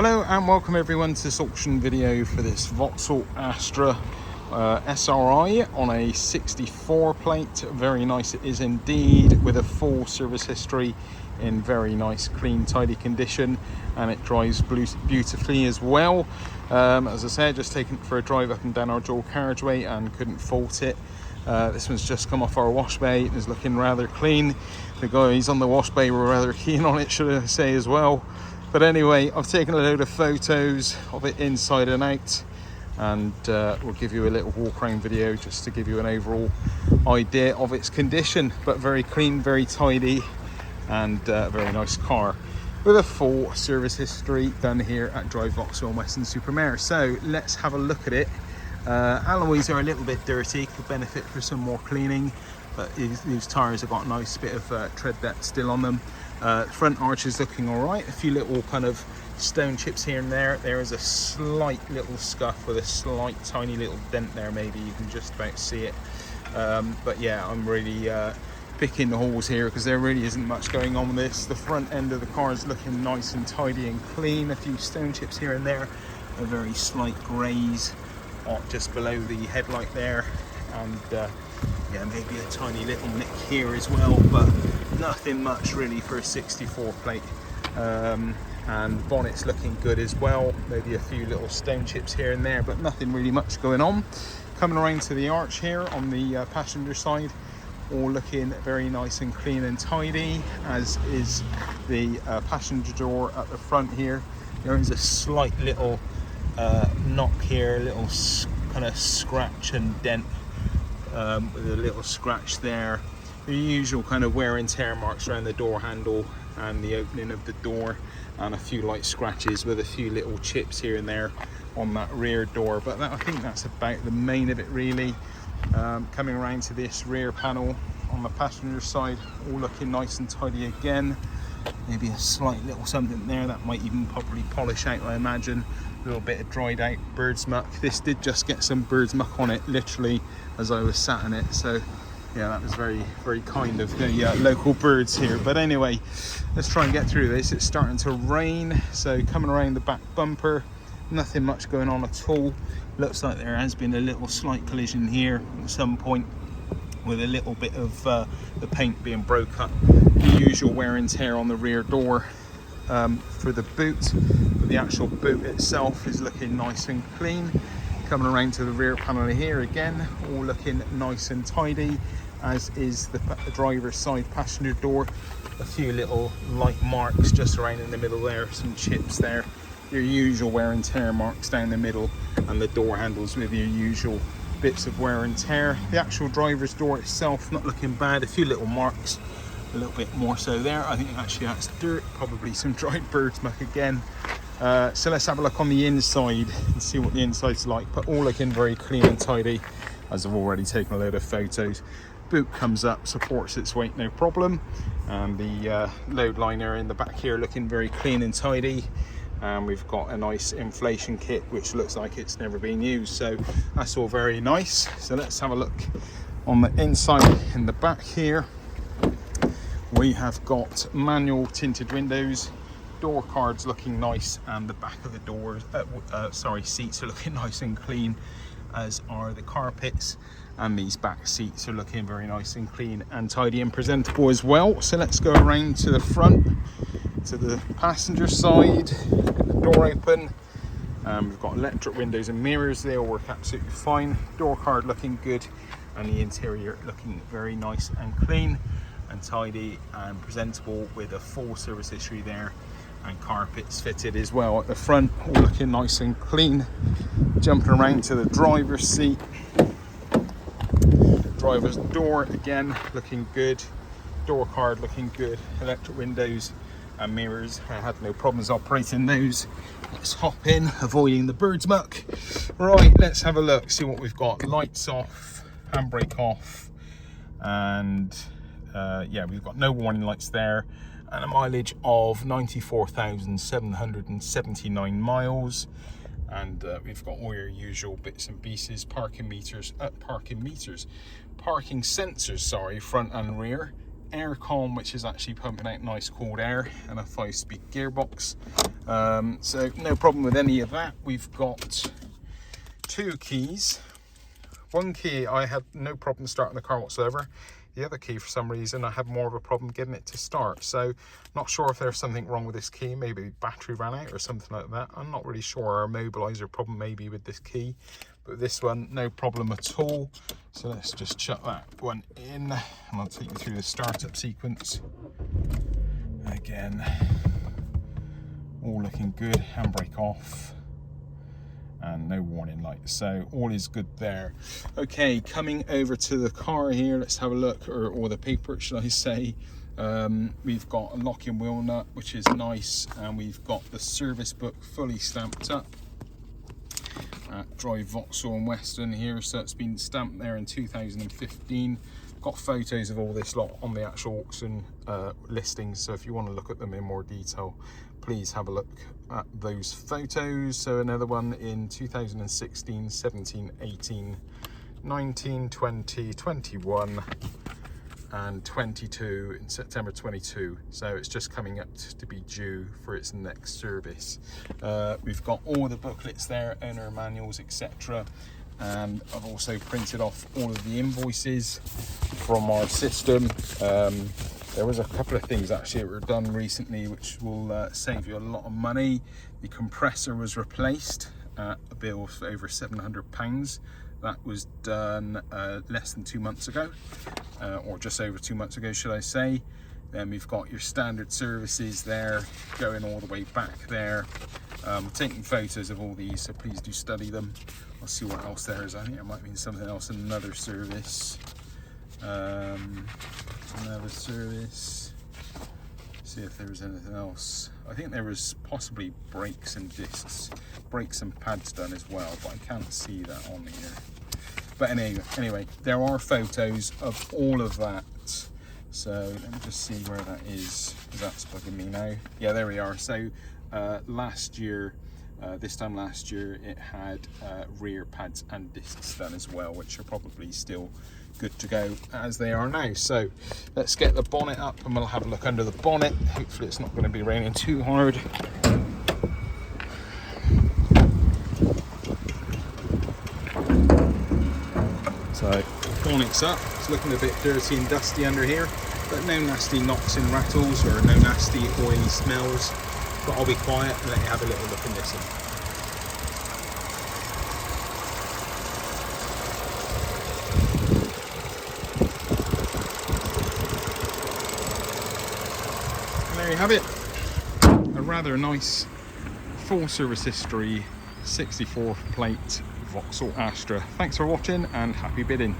Hello and welcome everyone to this auction video for this Vauxhall Astra SRI on a 64 plate. Very nice it is indeed, with a full service history in very nice clean tidy condition, and it drives beautifully as well. As I said, just taken it for a drive up and down our dual carriageway and couldn't fault it. This one's just come off our wash bay. It is looking rather clean. The guys on the wash bay were rather keen on it, should I say, as well. But anyway, I've taken a load of photos of it inside and out, and we'll give you a little walk around video just to give you an overall idea of its condition. But very clean, very tidy, and a very nice car with a full service history done here at Drive Vauxhall Weston-super-Mare. So let's have a look at it. Alloys are a little bit dirty, could benefit for some more cleaning, but these tyres have got a nice bit of tread depth still on them. Front arch is looking all right. A few little kind of stone chips here and there. There is a slight little scuff with a slight tiny little dent there, maybe you can just about see it. But yeah, I'm really picking the holes here because there really isn't much going on with this. The front end of the car is looking nice and tidy and clean. A few stone chips here and there, a very slight graze just below the headlight there, and yeah, maybe a tiny little nick here as well, but nothing much really for a 64 plate. And bonnet's looking good as well, maybe a few little stone chips here and there, but nothing really much going on. Coming around to the arch here on the passenger side, all looking very nice and clean and tidy, as is the passenger door at the front here. There is a slight little knock here, a little kind of scratch and dent, with a little scratch there. The usual kind of wear and tear marks around the door handle and the opening of the door, and a few light scratches with a few little chips here and there on that rear door. But I think that's about the main of it really. Coming around to this rear panel on the passenger side, all looking nice and tidy again. Maybe a slight little something there that might even probably polish out, I imagine. A little bit of dried out bird's muck. This did just get some bird's muck on it literally as I was sat in it, so yeah, that was very, very kind of the local birds here. But anyway, let's try and get through this. It's starting to rain, so coming around the back bumper, nothing much going on at all. Looks like there has been a little slight collision here at some point, with a little bit of the paint being broke up. The usual wear and tear on the rear door for the boot, but the actual boot itself is looking nice and clean. Coming around to the rear panel here again, all looking nice and tidy, as is the driver's side passenger door. A few little light marks just around in the middle there, some chips there, your usual wear and tear marks down the middle, and the door handles with your usual bits of wear and tear. The actual driver's door itself not looking bad, a few little marks, a little bit more so there. I think actually that's dirt, probably some dried bird's muck again. So let's have a look on the inside and see what the inside's like, but all looking very clean and tidy, as I've already taken a load of photos. Boot comes up, supports its weight, no problem, and the load liner in the back here looking very clean and tidy. And we've got a nice inflation kit which looks like it's never been used, so that's all very nice. So let's have a look on the inside. In the back here we have got manual tinted windows, door cards looking nice, and the back of the doors seats are looking nice and clean, as are the carpets, and these back seats are looking very nice and clean and tidy and presentable as well. So let's go around to the front, to the passenger side, get the door open. We've got electric windows and mirrors, they all work absolutely fine. Door card looking good, and the interior looking very nice and clean and tidy and presentable, with a full service history there, and carpets fitted as well at the front, all looking nice and clean. Jumping around to the driver's seat, driver's door again looking good, door card looking good, electric windows and mirrors, I had no problems operating those. Let's hop in, avoiding the bird's muck. Right, let's have a look, see what we've got. Lights off, handbrake off, and yeah, we've got no warning lights there, and a mileage of 94,779 miles. And we've got all your usual bits and pieces, parking sensors, sorry, front and rear, aircon, which is actually pumping out nice cold air, and a 5-speed gearbox. So no problem with any of that. We've got 2 keys. One key I had no problem starting the car whatsoever. The other key, for some reason, I had more of a problem getting it to start. So not sure if there's something wrong with this key. Maybe battery ran out or something like that. I'm not really sure. Or a mobilizer problem maybe with this key. But this one, no problem at all. So let's just shut that one in, and I'll take you through the startup sequence. Again, all looking good. Handbrake off. And no warning lights, so all is good there. Okay, coming over to the car here, let's have a look, or the paper should I say. We've got a locking wheel nut, which is nice, and we've got the service book fully stamped up at Drive Vauxhall and Western here, so it's been stamped there in 2015. Got photos of all this lot on the actual auction listings, so if you want to look at them in more detail, please have a look at those photos. So another one in 2016, 17, 18, 19, 20, 21 and 22 in September 22. So it's just coming up to be due for its next service. We've got all the booklets there, owner manuals, etc. And I've also printed off all of the invoices from our system. There was a couple of things actually that were done recently which will save you a lot of money. The compressor was replaced at a bill of over £700. That was done less than 2 months ago, or just over 2 months ago, should I say. Then we've got your standard services there, going all the way back there. Taking photos of all these, so please do study them. I'll see what else there is. I think there might be something else in another service. Another service. See if there was anything else. I think there was possibly brakes and discs, brakes and pads done as well, but I can't see that on here. But anyway, there are photos of all of that. So let me just see where that is, because that's bugging me now. Yeah, there we are. So last year, this time last year, it had rear pads and discs done as well, which are probably still good to go as they are now. So let's get the bonnet up and we'll have a look under the bonnet. Hopefully it's not going to be raining too hard. So bonnet's up. It's looking a bit dirty and dusty under here, but no nasty knocks and rattles or no nasty oily smells. But I'll be quiet and let you have a little look and listen. And there you have it. A rather nice full service history 64 plate Vauxhall Astra. Thanks for watching and happy bidding.